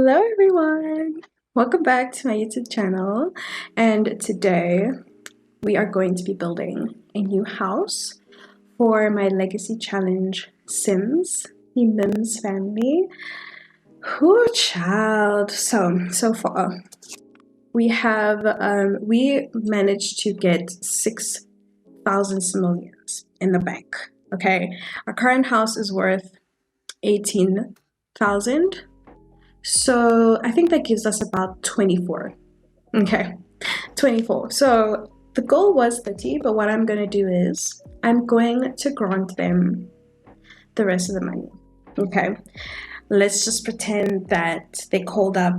Hello everyone! Welcome back to my YouTube channel, and today we are going to be building a new house for my Legacy Challenge Sims, the Mims family. Whoo child! So far we have we managed to get 6,000 simoleons in the bank. Okay, our current house is worth 18,000. So I think that gives us about 24. Okay, 24. So the goal was 30, but what I'm going to do is I'm going to grant them the rest of the money. Okay, let's just pretend that they called up,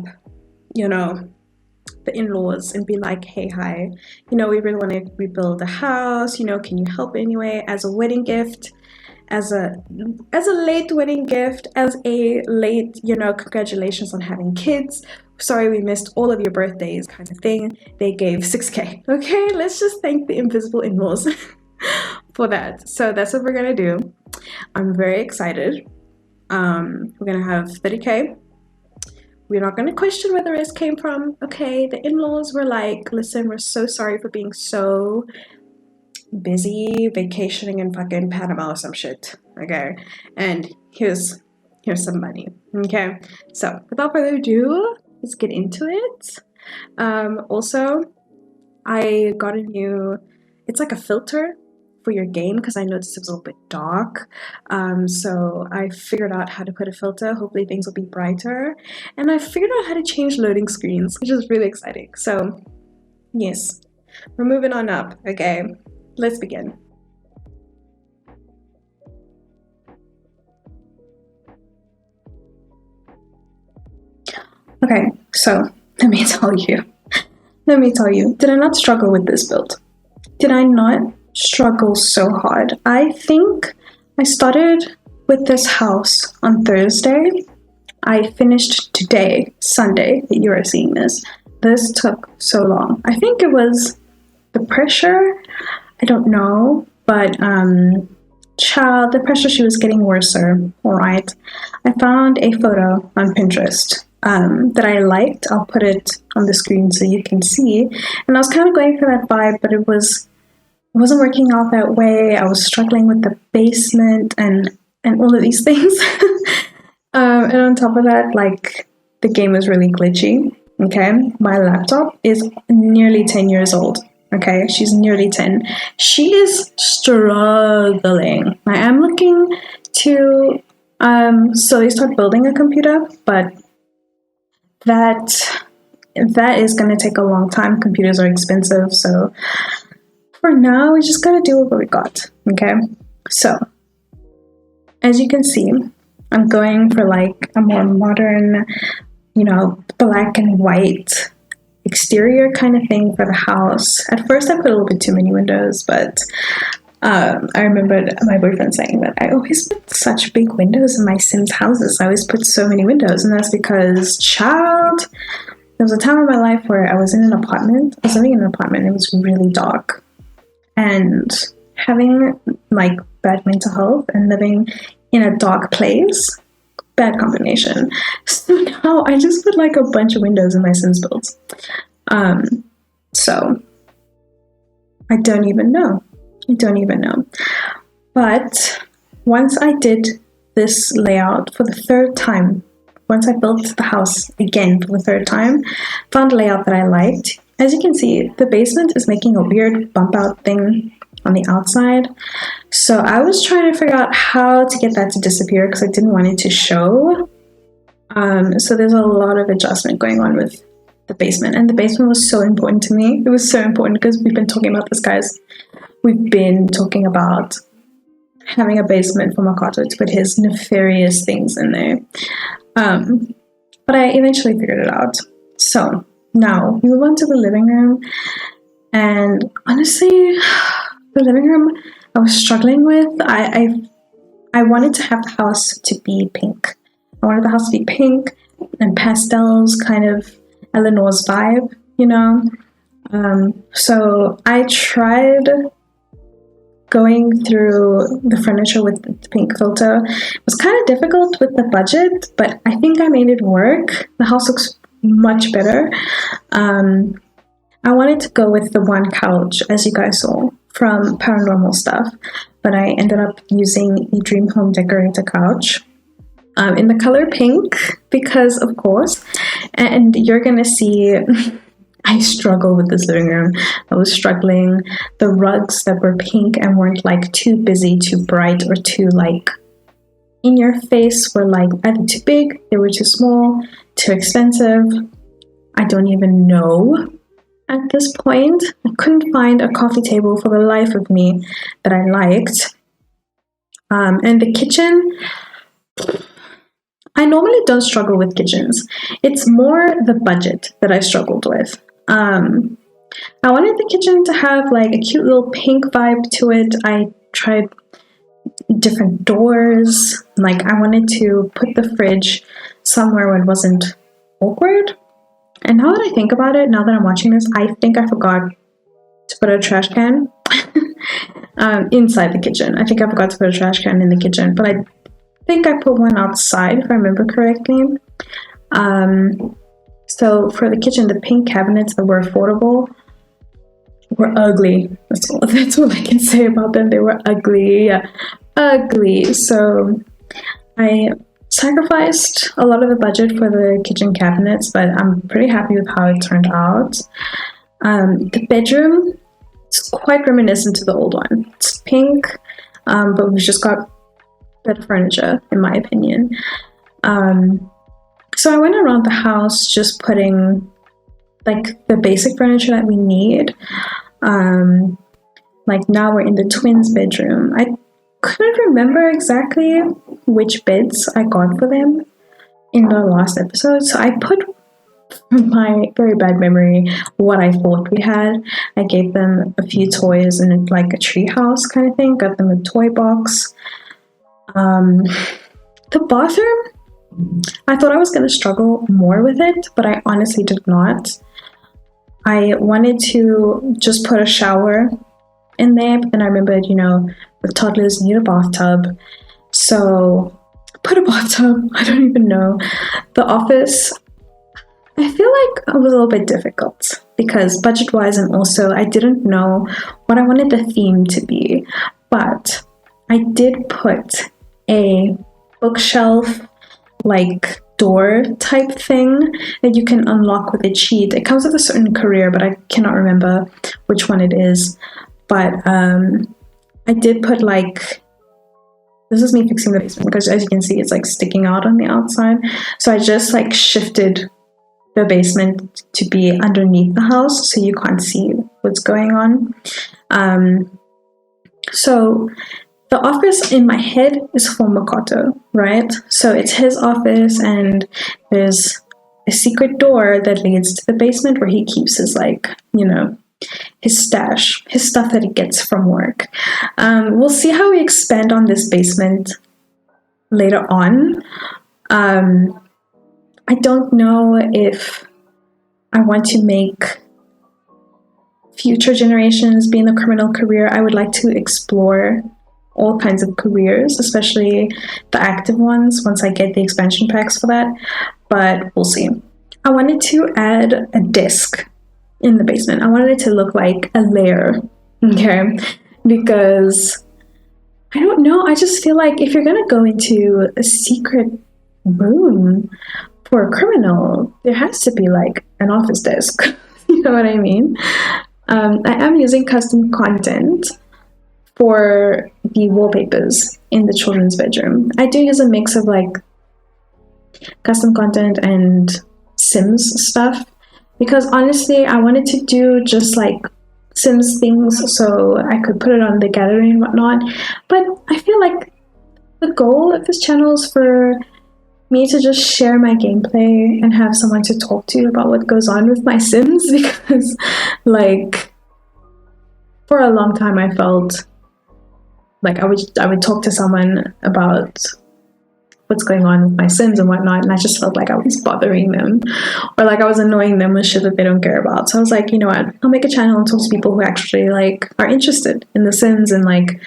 the in-laws and be like, hey, hi, we really want to rebuild a house, can you help anyway as a wedding gift? As a late wedding gift, as a late, congratulations on having kids. Sorry we missed all of your birthdays kind of thing. They gave 6K. Okay, let's just thank the invisible in-laws for that. So that's what we're gonna do. I'm very excited. We're gonna have 30K. We're not gonna question where the rest came from. Okay, the in-laws were like, listen, we're so sorry for being so busy vacationing in fucking Panama or some shit. Okay, and here's some money. Okay, so without further ado, let's get into it. Also, I got a new, it's like a filter for your game because I noticed it was a little bit dark. So I figured out how to put a filter. Hopefully things will be brighter, and I figured out how to change loading screens, which is really exciting. So yes, we're moving on up. Okay, let's begin. Okay, so let me tell you, did I not struggle with this build? Did I not struggle so hard? I think I started with this house on Thursday. I finished today, Sunday, that you are seeing this. This took so long. I think it was the pressure. I don't know, but child, the pressure, she was getting worse. All right. I found a photo on Pinterest that I liked. I'll put it on the screen so you can see. And I was kind of going for that vibe, but it wasn't working out that way. I was struggling with the basement and all of these things. And on top of that, like, the game was really glitchy. Okay, my laptop is nearly 10 years old. Okay, she's nearly 10. She is struggling. I am looking to slowly start building a computer, but that is going to take a long time. Computers are expensive, so for now we just gotta deal with what we got. Okay, so as you can see, I'm going for like a more modern, black and white exterior kind of thing for the house. At first I put a little bit too many windows, but I remembered my boyfriend saying that I always put such big windows in my Sims houses. I always put so many windows, and that's because, child, there was a time in my life where I was in an apartment. I was living in an apartment. It was really dark, and having like bad mental health and living in a dark place, bad combination. So now I just put like a bunch of windows in my Sims builds. So I don't even know. But once I did this layout for the third time, once I built the house again for the third time, found a layout that I liked. As you can see, the basement is making a weird bump out thing on the outside. So I was trying to figure out how to get that to disappear because I didn't want it to show. So there's a lot of adjustment going on with the basement, and the basement was so important to me. It was so important because we've been talking about this, guys. We've been talking about having a basement for Makato to put his nefarious things in there. But I eventually figured it out. So now we move on to the living room, and honestly, the living room I was struggling with. I wanted to have the house to be pink. I wanted the house to be pink and pastels, kind of Eleanor's vibe, So I tried going through the furniture with the pink filter was kind of difficult with the budget, but I think I made it work. The house looks much better. I wanted to go with the one couch, as you guys saw, from Paranormal Stuff, but I ended up using the Dream Home Decorator couch in the color pink because, of course, and you're gonna see I struggle with this living room. I was struggling. The rugs that were pink and weren't like too busy, too bright, or too like in your face were like either too big, they were too small, too expensive. I don't even know. At this point, I couldn't find a coffee table for the life of me that I liked. And the kitchen, I normally don't struggle with kitchens. It's more the budget that I struggled with. I wanted the kitchen to have like a cute little pink vibe to it. I tried different doors. Like I wanted to put the fridge somewhere where it wasn't awkward. And now that I think about it, now that I'm watching this, I think I forgot to put a trash can inside the kitchen. I think I forgot to put a trash can in the kitchen, but I think I put one outside if I remember correctly. So for the kitchen, the pink cabinets that were affordable were ugly. That's all I can say about them. They were ugly. Ugly. So I sacrificed a lot of the budget for the kitchen cabinets, but I'm pretty happy with how it turned out. The bedroom is quite reminiscent to the old one. It's pink, but we've just got better furniture, in my opinion. So I went around the house just putting like the basic furniture that we need. Like now we're in the twins' bedroom. I couldn't remember exactly which beds I got for them in the last episode, so I put, from my very bad memory, what I thought we had. I gave them a few toys and like a tree house kind of thing, got them a toy box. The bathroom, I thought I was going to struggle more with it, but I honestly did not. I wanted to just put a shower in there, but then I remembered, with toddlers you need a bathtub, so put a bathtub. I don't even know. The office, I feel like it was a little bit difficult because budget-wise, and also I didn't know what I wanted the theme to be, but I did put a bookshelf like door type thing that you can unlock with a cheat. It comes with a certain career, but I cannot remember which one it is. But I did put like, this is me fixing the basement because as you can see, it's like sticking out on the outside. So I just like shifted the basement to be underneath the house so you can't see what's going on. So the office in my head is for Makoto, right? So it's his office and there's a secret door that leads to the basement where he keeps his his stash, his stuff that he gets from work. We'll see how we expand on this basement later on. I don't know if I want to make future generations be in the criminal career. I would like to explore all kinds of careers, especially the active ones, once I get the expansion packs for that, but we'll see. I wanted to add a desk in the basement. I wanted it to look like a lair, okay? Because I don't know, I just feel like if you're gonna go into a secret room for a criminal, there has to be like an office desk. You know what I mean? I am using custom content for the wallpapers in the children's bedroom. I do use a mix of like custom content and Sims stuff because honestly I wanted to do just like Sims things so I could put it on the gallery and whatnot, but I feel like the goal of this channel is for me to just share my gameplay and have someone to talk to about what goes on with my Sims because like for a long time I felt like I would talk to someone about what's going on with my Sims and whatnot, and I just felt like I was bothering them, or like I was annoying them with shit that they don't care about. So I was like, you know what, I'll make a channel and talk to people who actually like are interested in The Sims and like,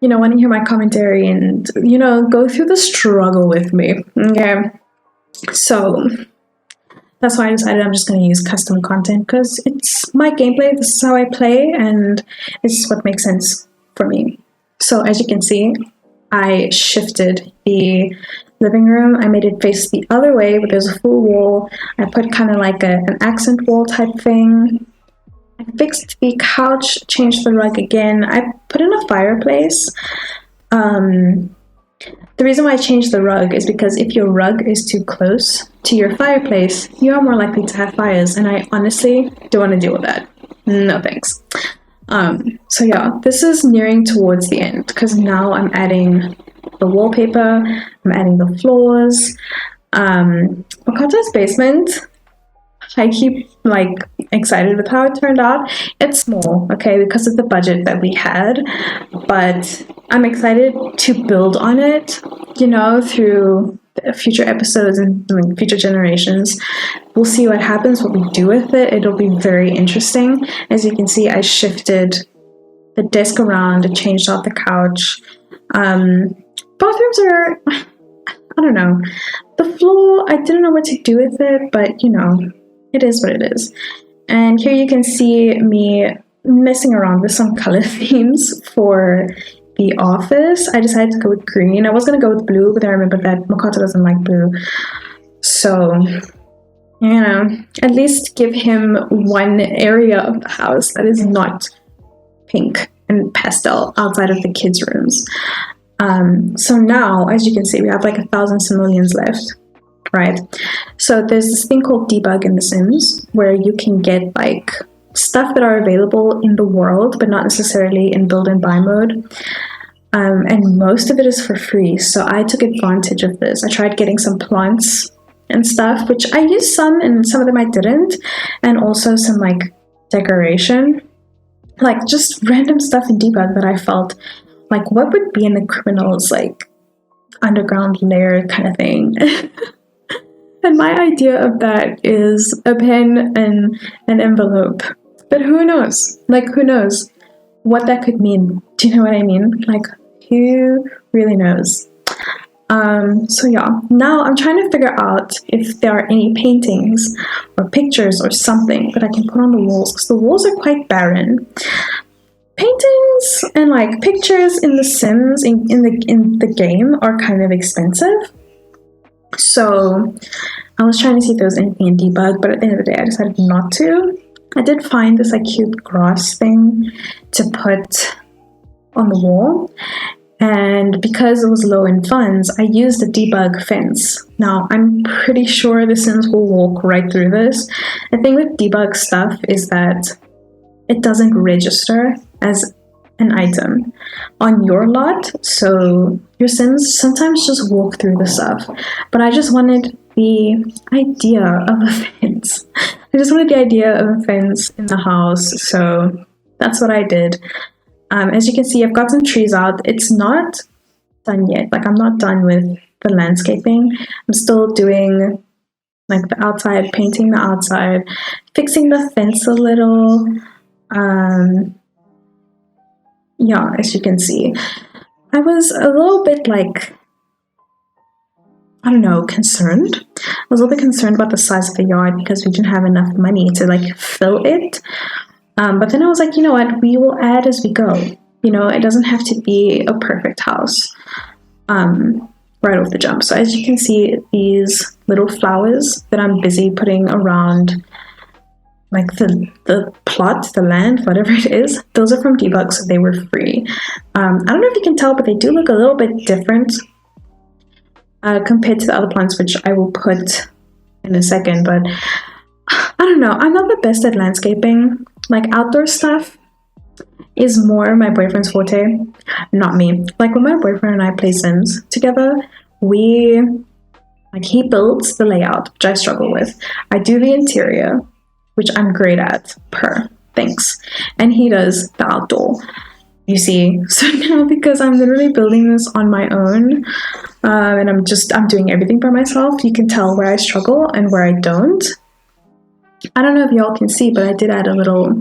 you know, want to hear my commentary and, you know, go through the struggle with me. Okay, so that's why I decided I'm just going to use custom content, because it's my gameplay, this is how I play, and this is what makes sense for me. So as you can see, I shifted the living room. I made it face the other way, but there's a full wall. I put kind of like an accent wall type thing. I fixed the couch, changed the rug again. I put in a fireplace. The reason why I changed the rug is because if your rug is too close to your fireplace, you are more likely to have fires, and I honestly don't want to deal with that. No thanks. So yeah, this is nearing towards the end, because now I'm adding the wallpaper, I'm adding the floors. Makato's basement, I keep like excited with how it turned out. It's small, okay, because of the budget that we had, but I'm excited to build on it, you know, through future episodes and future generations. We'll see what happens, what we do with it. It'll be very interesting. As you can see, I shifted the desk around, I changed out the couch. Bathrooms are, I don't know. The floor, I didn't know what to do with it, but you know, it is what it is. And here you can see me messing around with some color themes for the office. I decided to go with green. I was going to go with blue, but I remembered that Makoto doesn't like blue. So, you know, at least give him one area of the house that is not pink and pastel outside of the kids' rooms. So now, as you can see, we have like 1,000 simoleons left. Right, so there's this thing called debug in The Sims where you can get like stuff that are available in the world but not necessarily in build and buy mode, and most of it is for free. So I took advantage of this. I tried getting some plants and stuff, which I used some, and some of them I didn't, and also some like decoration, like just random stuff in debug that I felt like what would be in the criminal's like underground lair kind of thing. And my idea of that is a pen and an envelope. But who knows? Like, who knows what that could mean? Do you know what I mean? Like, who really knows? So yeah, now I'm trying to figure out if there are any paintings or pictures or something that I can put on the walls, because the walls are quite barren. Paintings and like pictures in The Sims in the game are kind of expensive. So I was trying to see if there was anything in debug, but at the end of the day I decided not to. I did find this like cute grass thing to put on the wall, and because it was low in funds, I used a debug fence. Now I'm pretty sure The Sims will walk right through this. The thing with debug stuff is that it doesn't register as an item on your lot, so your Sims sometimes just walk through the stuff. But I just wanted the idea of a fence. I just wanted the idea of a fence in the house, so that's what I did. As you can see, I've got some trees out. It's not done yet. Like, I'm not done with the landscaping. I'm still doing like the outside, painting the outside, fixing the fence a little. Yeah, as you can see, I was a little bit like, I don't know, concerned. I was a little bit concerned about the size of the yard because we didn't have enough money to like fill it. But then I was like, you know what, we will add as we go. You know, it doesn't have to be a perfect house right off the jump. So as you can see, these little flowers that I'm busy putting around like the plot, the land, whatever it is, those are from debug, so they were free. I don't know if you can tell, but they do look a little bit different compared to the other plants, which I will put in a second. But I don't know, I'm not the best at landscaping. Like, outdoor stuff is more my boyfriend's forte, not me. Like, when my boyfriend and I play Sims together, he builds the layout, which I struggle with. I do the interior, which I'm great at, thanks. And he does the outdoor, you see. So now, because I'm literally building this on my own, And I'm doing everything by myself. You can tell where I struggle and where I don't. I don't know if y'all can see, but I did add a little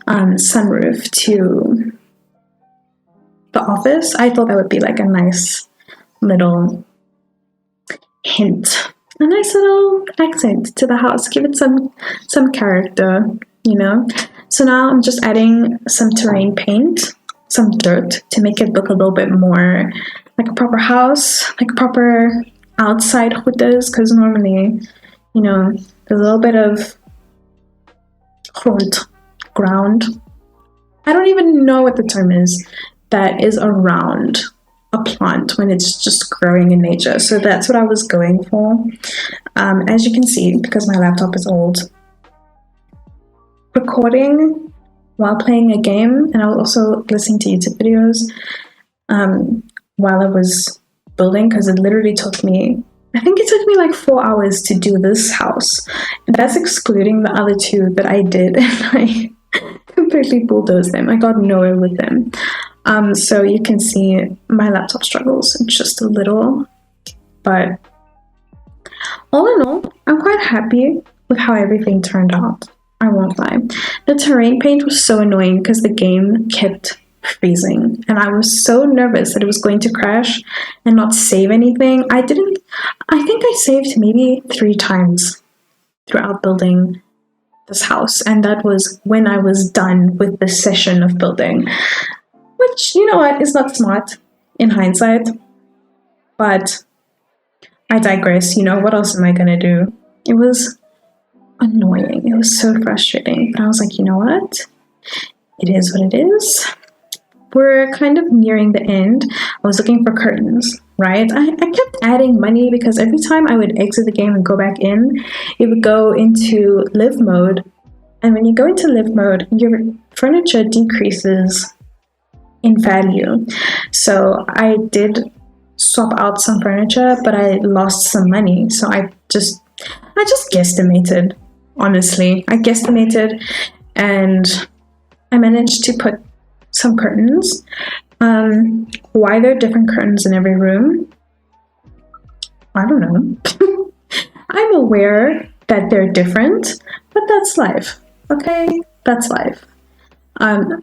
sunroof to the office. I thought that would be like a nice little hint, a nice little accent to the house, give it some character, you know. So now I'm just adding some terrain paint, some dirt, to make it look a little bit more like a proper house, like a proper outside hooters, because normally, you know, there's a little bit of ground. I don't even know what the term is that is around a plant when it's just growing in nature. So that's what I was going for. As you can see, because my laptop is old, recording while playing a game, and I was also listening to YouTube videos while I was building, because it literally took me, I think it took me like 4 hours to do this house, and that's excluding the other two that I did, and I completely bulldozed them. I got nowhere with them. So you can see my laptop struggles just a little, but all in all, I'm quite happy with how everything turned out. I won't lie. The terrain paint was so annoying because the game kept freezing, and I was so nervous that it was going to crash and not save anything. I think I saved maybe 3 times throughout building this house, and that was when I was done with the session of building, which, you know what, is not smart in hindsight, but I digress. You know, what else am I gonna do? It was annoying. It was so frustrating, but I was like, you know what, it is what it is. We're kind of nearing the end. I was looking for curtains, right? I kept adding money because every time I would exit the game and go back in, it would go into live mode, and when you go into live mode, your furniture decreases in value. So I did swap out some furniture, but I lost some money. So I just guesstimated. Honestly, I guesstimated, and I managed to put some curtains. Why there are different curtains in every room, I don't know. I'm aware that they're different, but that's life. Okay, that's life.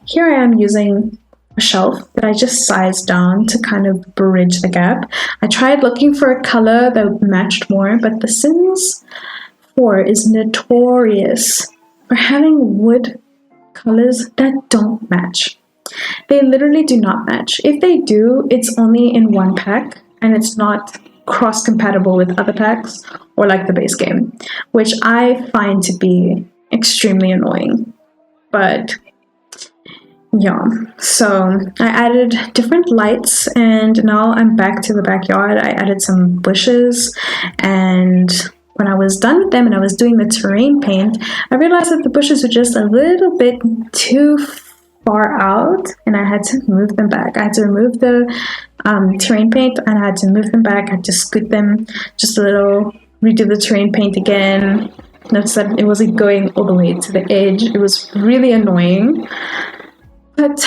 Here I am using a shelf that I just sized down to kind of bridge the gap. I tried looking for a color that matched more, but The Sims 4 is notorious for having wood colors that don't match. They literally do not match. If they do, it's only in one pack, and it's not cross-compatible with other packs or like the base game, which I find to be extremely annoying. But yeah, so I added different lights, and now I'm back to the backyard. I added some bushes, and when I was done with them and I was doing the terrain paint, I realized that the bushes were just a little bit too far out, and I had to move them back. I had to remove the terrain paint, and I had to move them back. I had to scoot them just a little, redo the terrain paint again. Notice that it wasn't going all the way to the edge. It was really annoying. But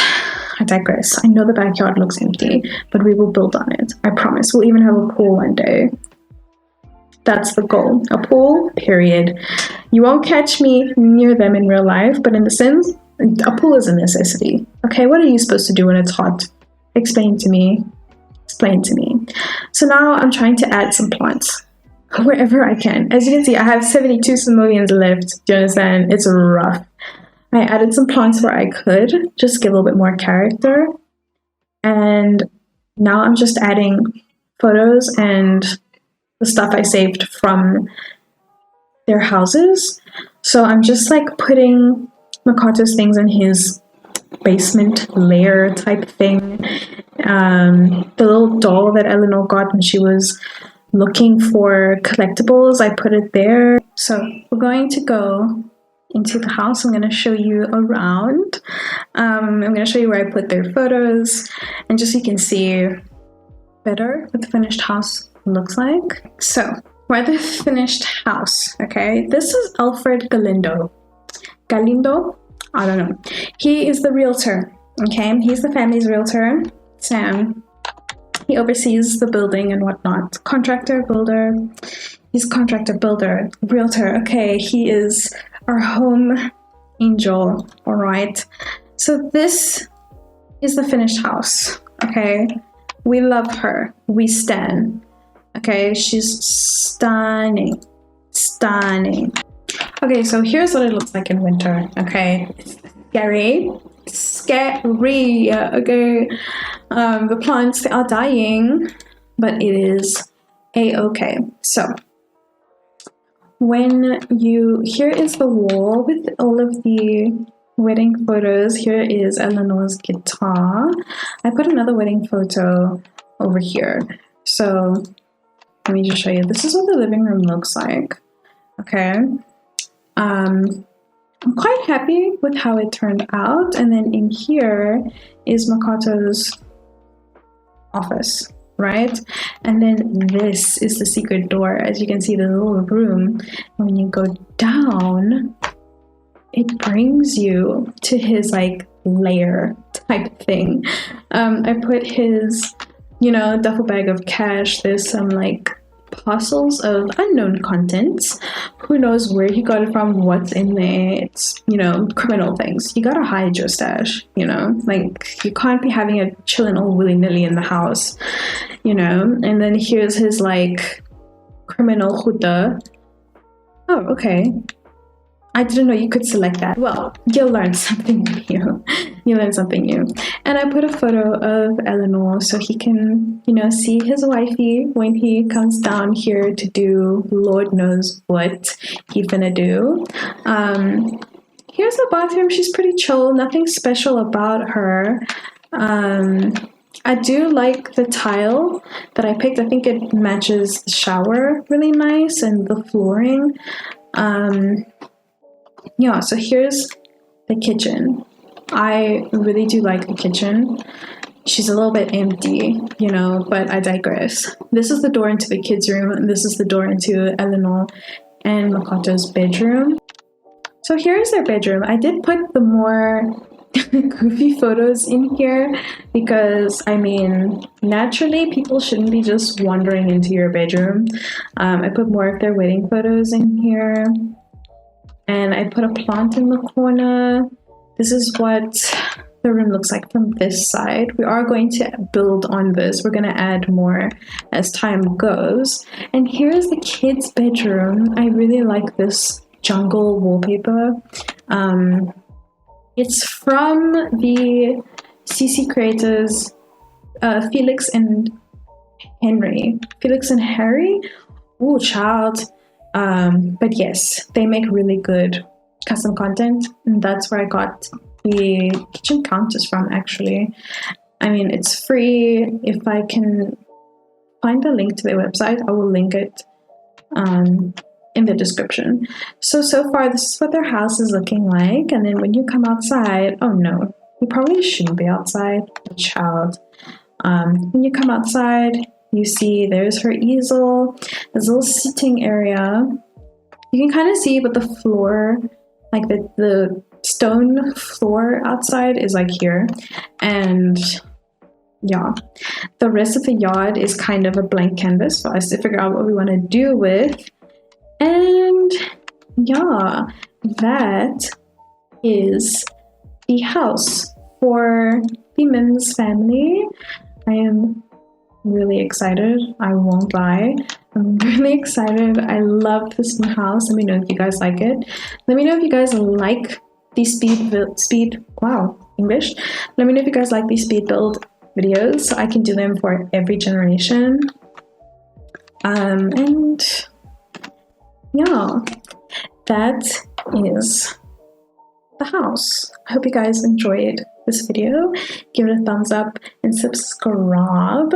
I digress. I know the backyard looks empty, but we will build on it. I promise. We'll even have a pool one day. That's the goal. A pool, period. You won't catch me near them in real life, but in The Sims, a pool is a necessity. Okay, what are you supposed to do when it's hot? Explain to me. Explain to me. So now I'm trying to add some plants wherever I can. As you can see, I have 72 simoleons left. Do you understand? It's rough. I added some plants where I could, just give a little bit more character. And now I'm just adding photos and the stuff I saved from their houses. So I'm just like putting Makato's things in his basement layer type thing. The little doll that Eleanor got when she was looking for collectibles, I put it there. So we're going to go into the house. I'm going to show you around. I'm going to show you where I put their photos, and just so you can see better what the finished house looks like. So we're at the finished house. Okay, this is Alfred Galindo. I don't know. He is the realtor. Okay, he's the family's realtor. So He oversees the building and whatnot. Contractor, builder. He's contractor, builder, realtor. Okay, he is our home angel. All right. So this is the finished house. Okay, we love her. We stan. Okay, she's stunning. Stunning. Okay, so here's what it looks like in winter. Okay, it's scary. Scary. Okay, the plants, they are dying, but it is a-okay. So here is the wall with all of the wedding photos. Here is Eleanor's guitar. I put another wedding photo over here. So let me just show you. This is what the living room looks like. Okay. I'm quite happy with how it turned out. And then in here is Makato's office, right? And then this is the secret door. As you can see, the little room. When you go down, it brings you to his like lair type thing. I put his, duffel bag of cash. There's some like parcels of unknown contents. Who knows where he got it from, what's in there. It's, criminal things. You gotta hide your stash, like you can't be having it chilling all willy-nilly in the house, and then here's his like criminal huta. Oh, okay. I didn't know you could select that. Well, you'll learn something new. You learn something new. And I put a photo of Eleanor so he can, see his wifey when he comes down here to do Lord knows what he finna do. Here's the bathroom. She's pretty chill. Nothing special about her. I do like the tile that I picked. I think it matches the shower really nice and the flooring. Yeah, so here's the kitchen. I really do like the kitchen. She's a little bit empty, but I digress. This is the door into the kids' room, and this is the door into Eleanor and Makato's bedroom. So here's their bedroom. I did put the more goofy photos in here because, naturally people shouldn't be just wandering into your bedroom. I put more of their wedding photos in here. And I put a plant in the corner. This is what the room looks like from this side. We are going to build on this. We're going to add more as time goes. And here's the kids' bedroom. I really like this jungle wallpaper. It's from the CC creators, Felix and Henry. Felix and Harry? Ooh, child. But yes, they make really good custom content, and that's where I got the kitchen counters from, actually. It's free. If I can find the link to their website, I will link it in the description. So far, this is what their house is looking like, and then when you come outside, oh no, you probably shouldn't be outside, child. When you come outside, you see there's her easel, there's a little sitting area. You can kind of see, but the floor, like the stone floor outside is like here. And yeah, the rest of the yard is kind of a blank canvas for us to figure out what we want to do with. And yeah, that is the house for the Mims family. I am really excited. I won't lie. I'm really excited. I love this new house. Let me know if you guys like it. Let me know if you guys like these English. Let me know if you guys like these speed build videos so I can do them for every generation. And yeah, that is the house. I hope you guys enjoyed this video. Give it a thumbs up and subscribe.